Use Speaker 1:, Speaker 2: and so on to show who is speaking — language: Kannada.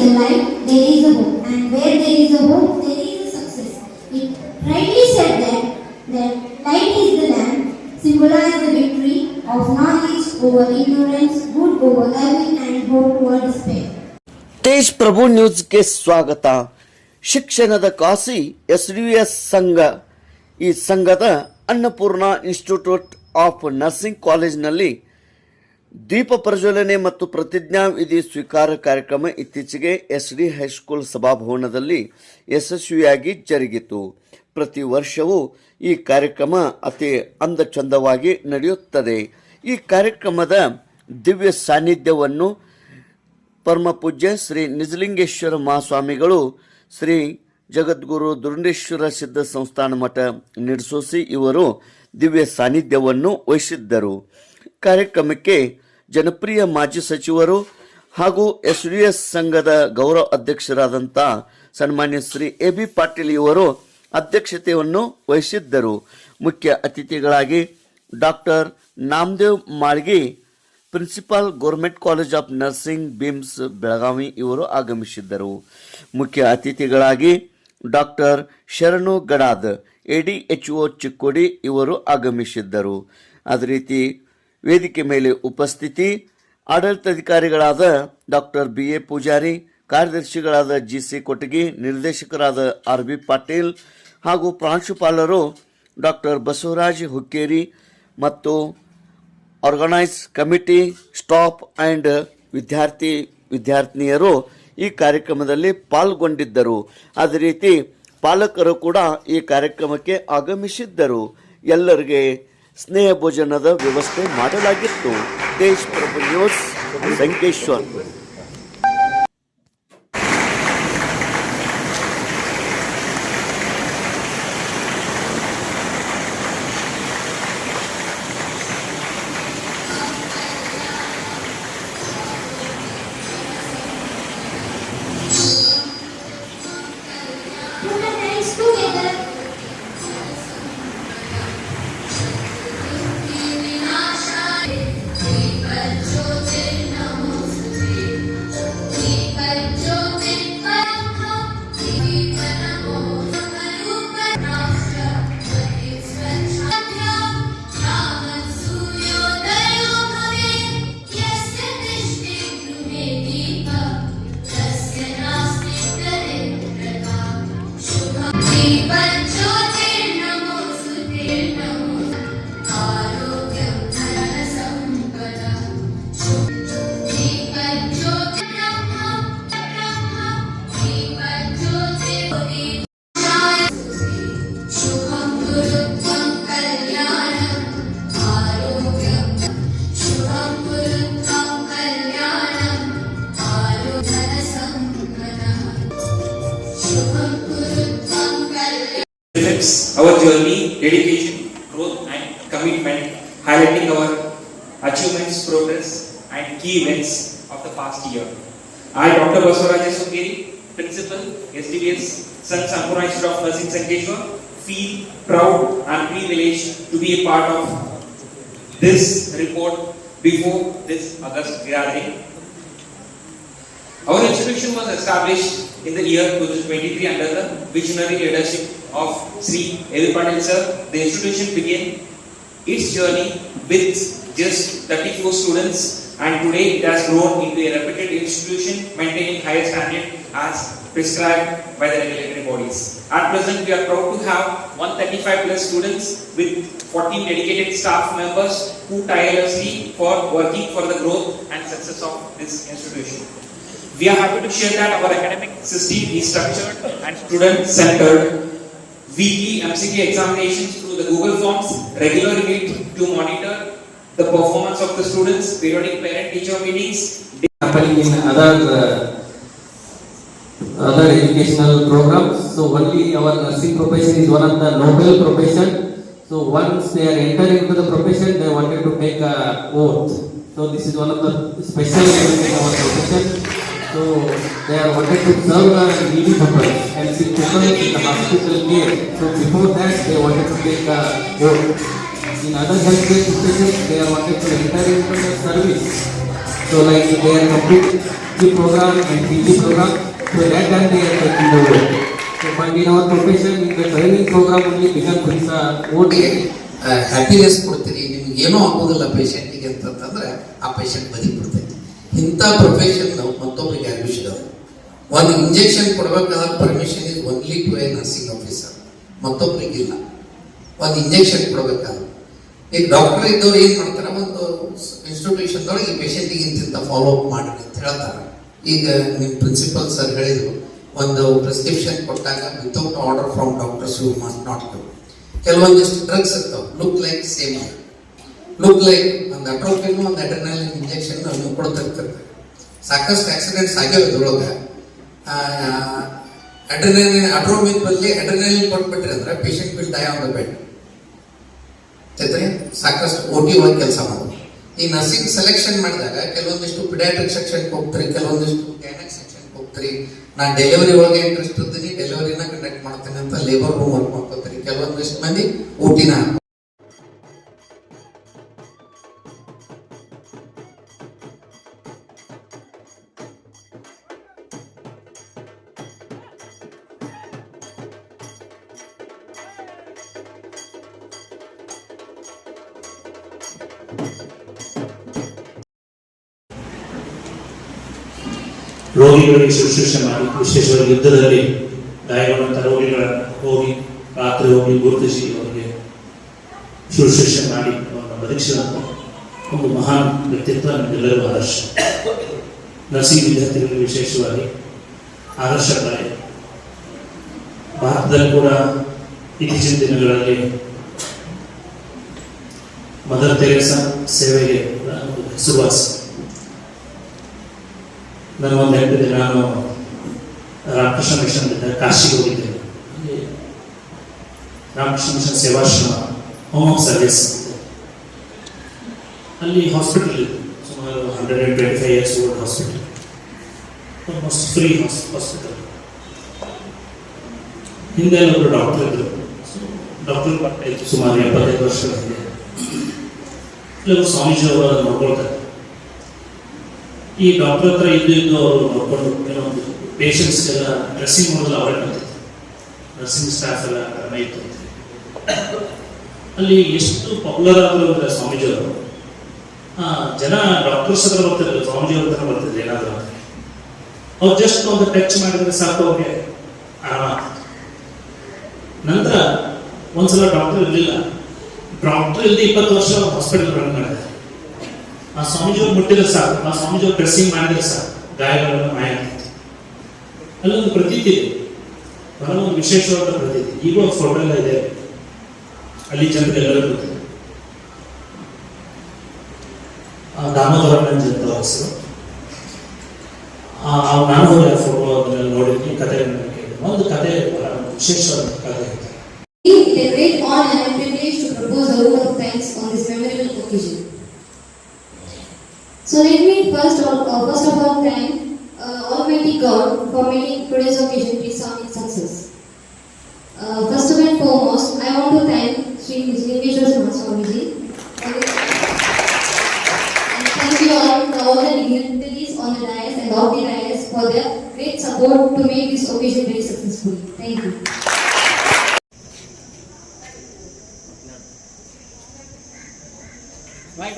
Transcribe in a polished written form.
Speaker 1: a light, there is a hope, and where there is a hope, there is a success. It rightly said that light is the lamp, symbolize the victory of knowledge over ignorance, good over evil, and hope over despair.
Speaker 2: Tej ಪ್ರಭು ನ್ಯೂಸ್ಗೆ ಸ್ವಾಗತ. ಶಿಕ್ಷಣದ ಕಾಸಿ SDVS ಸಂಘ. ಈ ಸಂಘದ ಅನ್ನಪೂರ್ಣ ಇನ್ಸ್ಟಿಟ್ಯೂಟ್ ಆಫ್ ನರ್ಸಿಂಗ್ ಕಾಲೇಜಿನಲ್ಲಿ ದೀಪ ಪ್ರಜ್ವಲನೆ ಮತ್ತು ಪ್ರತಿಜ್ಞಾ ವಿಧಿ ಸ್ವೀಕಾರ ಕಾರ್ಯಕ್ರಮ ಇತ್ತೀಚೆಗೆ SD ಹೈಸ್ಕೂಲ್ ಸಭಾಭವನದಲ್ಲಿ ಯಶಸ್ವಿಯಾಗಿ ಜರುಗಿತು. ಪ್ರತಿ ವರ್ಷವೂ ಈ ಕಾರ್ಯಕ್ರಮ ಅತಿ ಅಂದಚಂದವಾಗಿ ನಡೆಯುತ್ತದೆ. ಈ ಕಾರ್ಯಕ್ರಮದ ದಿವ್ಯ ಸಾನ್ನಿಧ್ಯವನ್ನು ಪರಮ ಪೂಜ್ಯ ಶ್ರೀ ನಿಜಲಿಂಗೇಶ್ವರ ಮಹಾಸ್ವಾಮಿಗಳು, ಶ್ರೀ ಜಗದ್ಗುರು ದುರುಂಡೇಶ್ವರ ಸಿದ್ಧ ಸಂಸ್ಥಾನ ಮಠ ನಿಡ್ಸೋಸಿ ಇವರು ದಿವ್ಯ ಸಾನ್ನಿಧ್ಯವನ್ನು ವಹಿಸಿದ್ದರು. ಕಾರ್ಯಕ್ರಮಕ್ಕೆ ಜನಪ್ರಿಯ ಮಾಜಿ ಸಚಿವರು ಹಾಗೂ SDVS ಸಂಘದ ಗೌರವ ಅಧ್ಯಕ್ಷರಾದಂಥ ಸನ್ಮಾನ್ಯ ಶ್ರೀ AB ಪಾಟೀಲ್ ಇವರು ಅಧ್ಯಕ್ಷತೆಯನ್ನು ವಹಿಸಿದ್ದರು. ಮುಖ್ಯ ಅತಿಥಿಗಳಾಗಿ doctor Namdev Malgi, principal government college of nursing BIMS Belagavi ಇವರು ಆಗಮಿಸಿದ್ದರು. ಮುಖ್ಯ ಅತಿಥಿಗಳಾಗಿ ಡಾಕ್ಟರ್ ಶರಣು ಗಡಾದ್, ADHO ಚಿಕ್ಕೋಡಿ ಇವರು ಆಗಮಿಸಿದ್ದರು. ಅದೇ ರೀತಿ ವೇದಿಕೆ ಮೇಲೆ ಉಪಸ್ಥಿತಿ ಆಡಳಿತಾಧಿಕಾರಿಗಳಾದ ಡಾಕ್ಟರ್ BA ಪೂಜಾರಿ, ಕಾರ್ಯದರ್ಶಿಗಳಾದ GC ಕೊಟಗಿ, ನಿರ್ದೇಶಕರಾದ RB ಪಾಟೀಲ್ ಹಾಗೂ ಪ್ರಾಂಶುಪಾಲರು ಡಾಕ್ಟರ್ ಬಸವರಾಜ್ ಹುಕ್ಕೇರಿ ಮತ್ತು ಆರ್ಗನೈಸ್ ಕಮಿಟಿ, ಸ್ಟಾಫ್ ಆ್ಯಂಡ್ ವಿದ್ಯಾರ್ಥಿನಿಯರು ಈ ಕಾರ್ಯಕ್ರಮದಲ್ಲಿ ಪಾಲ್ಗೊಂಡಿದ್ದರು. ಅದೇ ರೀತಿ ಪಾಲಕರು ಕೂಡ ಈ ಕಾರ್ಯಕ್ರಮಕ್ಕೆ ಆಗಮಿಸಿದ್ದರು. ಎಲ್ಲರಿಗೆ ಸ್ನೇಹ ಭೋಜನದ ವ್ಯವಸ್ಥೆ ಮಾಡಲಾಗಿತ್ತು. Tej Prabhu news, Sankeshwar.
Speaker 1: Put your hands together.
Speaker 3: Our journey, dedication, growth and commitment, highlighting our achievements, progress and key events of the past year. I, Dr. Basavaraja Sungeri, Principal, SDVS, San Sampurna Institute of Nursing Sankeshwar, feel proud and privileged to be a part of this report before this August gathering. Our institution was established in the year 2023 under the visionary leadership of Sri AB Patil sir. The institution began its journey with just 34 students, and today it has grown into a reputed institution maintaining higher standard as prescribed by the regulatory bodies. At present, we are proud to have 135 plus students with 14 dedicated staff members who tirelessly for working for the growth and success of this institution. We are happy to share that our academic system is structured and student-centered. Weekly MCQ examinations through the Google Forms, regular meet to monitor the performance of the students, periodic parent-teacher meetings.
Speaker 4: Happening in other educational programs. So only our nursing profession is one of the noble profession. So once they are entering into the profession, they wanted to take a oath. So this is one of the special events in our profession. So they are wanted to serve the needy people and see people in the hospital care. So before that, they wanted to take a oath. In other healthcare institutions, they are wanted to enter into the service. So like they are complete the program and PG program, so that time they are taking the work. So but in our profession, in the training program only become things own.
Speaker 5: Happiness ಕೊಡ್ತೀರಿ, ನಿಮ್ಗೆ ಏನೂ ಆಗೋದಿಲ್ಲ ಪೇಷಂಟಿಗೆ ಅಂತಂತಂದ್ರೆ ಆ ಪೇಷಂಟ್ ಬದುಕ್ಬಿಡ್ತೈತಿ. ಇಂಥ ಪ್ರೊಫೆಷನ್ ನಾವು ಮತ್ತೊಬ್ಬರಿಗೆ ಯಾರಿಗೂ ಸಿಗೋದು. ಒಂದು ಇಂಜೆಕ್ಷನ್ ಕೊಡಬೇಕಾದ್ರೆ permission is only to a nursing officer, ಮತ್ತೊಬ್ಬರಿಗಿಲ್ಲ. ಒಂದು ಇಂಜೆಕ್ಷನ್ ಕೊಡಬೇಕಾದ್ರೆ ಈಗ ಡಾಕ್ಟರ್ ಇದ್ದವ್ರು ಏನು ಮಾಡ್ತಾರೆ, ಒಂದು ಇನ್ಸ್ಟಿಟ್ಯೂಷನ್ದೊಳಗೆ ಈ ಪೇಷಂಟಿಗೆ ಇಂತಿಂತ ಫಾಲೋ ಅಪ್ ಮಾಡಿ ಅಂತ ಹೇಳ್ತಾರೆ. ಈಗ ನಿಮ್ಮ ಪ್ರಿನ್ಸಿಪಲ್ ಸರ್ ಹೇಳಿದ್ರು, ಒಂದು ಪ್ರಿಸ್ಕ್ರಿಪ್ಷನ್ ಕೊಟ್ಟಾಗ without order from doctors you must not do. ಕೆಲವೊಂದಿಷ್ಟು ಡ್ರಗ್ಸ್ ಇರ್ತಾವೆ, look like same, look like ಒಂದು ಅಟ್ರೋಪಿನ್ ಒಂದು ಅಡ್ರಿನಲಿನ್ ಇಂಜೆಕ್ಷನ್ ನೀವು ಕೊಡ್ತಿರ್ತಾರೆ. ಸಾಕಷ್ಟು ಆಕ್ಸಿಡೆಂಟ್ಸ್ ಆಗ್ಯಾವ ಇದ್ರೊಳಗೆ. ಅಟ್ರೋಪಿನ್ ಬದಲಿ ಅಡ್ರಿನಲಿನ್ ಕೊಟ್ಬಿಟ್ರಿ ಅಂದ್ರೆ patient will die on the bed. ಸಾಕಷ್ಟು OT ಒಳಗೆ ಕೆಲಸ ಮಾಡೋದು. ಈ ನರ್ಸಿಂಗ್ ಸೆಲೆಕ್ಷನ್ ಮಾಡಿದಾಗ ಕೆಲವೊಂದಿಷ್ಟು ಪಿಡಿಯಾಟ್ರಿಕ್ ಸೆಕ್ಷನ್ಗೆ ಹೋಗ್ತೀರಿ, ಕೆಲವೊಂದಿಷ್ಟು ಗೈನಕ್ ಸೆಕ್ಷನ್ಗೆ ಹೋಗ್ತೀರಿ. ನಾನು ಡೆಲಿವರಿ ಒಳಗೆ ಇಂಟ್ರೆಸ್ಟ್ ಇರ್ತೀನಿ, ಡೆಲಿವರಿನ ಕಂಡಕ್ಟ್ ಮಾಡ್ತೀನಿ ಅಂತ ಲೇಬರ್ ರೂಮ್ ವರ್ಕ್ ಮಾಡ್ಕೋತೀರಿ. ಕೆಲವೊಂದಿಷ್ಟು ಮಂದಿ OT-ನ
Speaker 6: ರೋಗಿಗಳಿಗೆ ಶುಶ್ರೂಷೆ ಮಾಡಿ, ವಿಶೇಷವಾಗಿ ಯುದ್ಧದಲ್ಲಿ ಗಾಯಗೊಂಡಂಥ ರೋಗಿಗಳ ಹೋಗಿ ರಾತ್ರಿ ಹೋಗಿ ಗುರುತಿಸಿ ಅವರಿಗೆ ಶುಶ್ರೂಷೆ ಮಾಡಿ ಅವರನ್ನು ಬದುಕಿಸಿದಂಥ ಒಂದು ಮಹಾನ್ ವ್ಯಕ್ತಿತ್ವ ನಮಗೆಲ್ಲರಿಗೂ ಆದರ್ಶ. ನರ್ಸಿಂಗ್ ವಿದ್ಯಾರ್ಥಿಗಳಿಗೆ ವಿಶೇಷವಾಗಿ ಆದರ್ಶಪ್ರಾಯ. ಭಾರತದಲ್ಲಿ ಕೂಡ ಇತ್ತೀಚಿನ ದಿನಗಳಲ್ಲಿ ಮದರ್ ತೆರೇಸಾ ಸೇವೆಗೆ ಒಂದು ಹೆಸರುವಾಸಿ. ನನಗೊಂದು ನೆನಪಿದೆ, ನಾನು ರಾಮಕೃಷ್ಣ ಮಿಷನ್ ಕಾಶಿಗೆ ಹೋಗಿದ್ದೇನೆ. Ramakrishna mission Sevashrama home of service ಅಲ್ಲಿ ಹಾಸ್ಪಿಟಲ್ ಇದೆ, ಸುಮಾರು 125 years old hospital, almost free hospital. ಹಿಂದೆ ಒಬ್ಬರು ಡಾಕ್ಟರ್ ಇದ್ರು, ಡಾಕ್ಟರ್ ಬರ್ತಾ ಇತ್ತು ಸುಮಾರು 75 ವರ್ಷಗಳ ಹಿಂದೆ. ಇಲ್ಲಿ ಸ್ವಾಮೀಜಿ ಅವರು ನೋಡ್ಕೊಳ್ತಾರೆ. ಈ ಡಾಕ್ಟರ್ ಹತ್ರ ಇದ್ದು ಅವರು ನೋಡ್ಕೊಂಡು ಕೆಲವೊಂದು ಪೇಷಂಟ್ಸ್ಗೆಲ್ಲ ಡ್ರೆಸ್ಸಿಂಗ್ ಮಾಡೋದು ಅವರೇ ಮಾಡ್ತಿತ್ತು, ನರ್ಸಿಂಗ್ ಸ್ಟಾಫ್ ಎಲ್ಲ ಕಡಿಮೆ ಇತ್ತು. ಅಲ್ಲಿ ಎಷ್ಟು ಪಾಪ್ಯುಲರ್ ಆದರೂ ಅಂದರೆ ಸ್ವಾಮೀಜಿಯವರು ಜನ ಡಾಕ್ಟರ್ಸ್ ಹತ್ರ ಬರ್ತಿದ್ರು, ಸ್ವಾಮೀಜಿಯವ್ರ ಹತ್ರ ಬರ್ತಿದ್ರು. ಏನಾದರೂ ಅವ್ರು ಜಸ್ಟ್ ಒಂದು ಟಚ್ ಮಾಡಿದ್ರೆ ಸಾಕು ಅವ್ರಿಗೆ ಆರಾಮ. ನಂತರ ಒಂದ್ಸಲ ಡಾಕ್ಟರ್ ಇರಲಿಲ್ಲ, ಡಾಕ್ಟರ್ ಇಲ್ಲದೆ 20 ವರ್ಷ ಹಾಸ್ಪಿಟಲ್ ರನ್ ಮಾಡಿದ್ದಾರೆ. ಆ ಸ್ವಾಮೀಜಿಯವ್ರು ಮುಟ್ಟಿದ್ರೆ ಸಾಕು, ಆ ಸ್ವಾಮೀಜಿಯವ್ರು ಡ್ರೆಸ್ಸಿಂಗ್ ಮಾಡಿದ್ರೆ ಸಾಕು, ಗಾಯಗಳನ್ನು ಮಾಯ ಆಗ್ತಿತ್ತು. ಅಲ್ಲೊಂದು ಪ್ರತೀತಿ ಇದೆ, ಬಹಳ ಒಂದು ವಿಶೇಷವಾದ ಪ್ರತೀತಿ. ಈಗ ಒಂದು ಫೋಟೋ ಎಲ್ಲ ಇದೆ, ಅಲ್ಲಿ ಜನರಿಗೆಲ್ಲರೂ ಗೊತ್ತಿದೆ. ದಾಮೋದರನಂಜ್ ಅಂತ ಹೆಸರು. ನಾನು ಹೋಗಿ ಆ ಫೋಟೋ ಅದನ್ನೆಲ್ಲ ನೋಡಿದ್ವಿ, ಕಥೆ ಒಂದು ಕಥೆ ವಿಶೇಷವಾದ ಕಥೆ ಇದೆ.
Speaker 1: It is a great honor and privilege to propose a vote of thanks on this memorable occasion. So let me first of all thank Almighty God for making today's occasion resounding success. First and foremost, I want to thank Sri Lingeshwar Swamiji and thank you all the dignitaries on the dais and off the dais for their great support to make this occasion very successful. Thank you.
Speaker 3: Bye,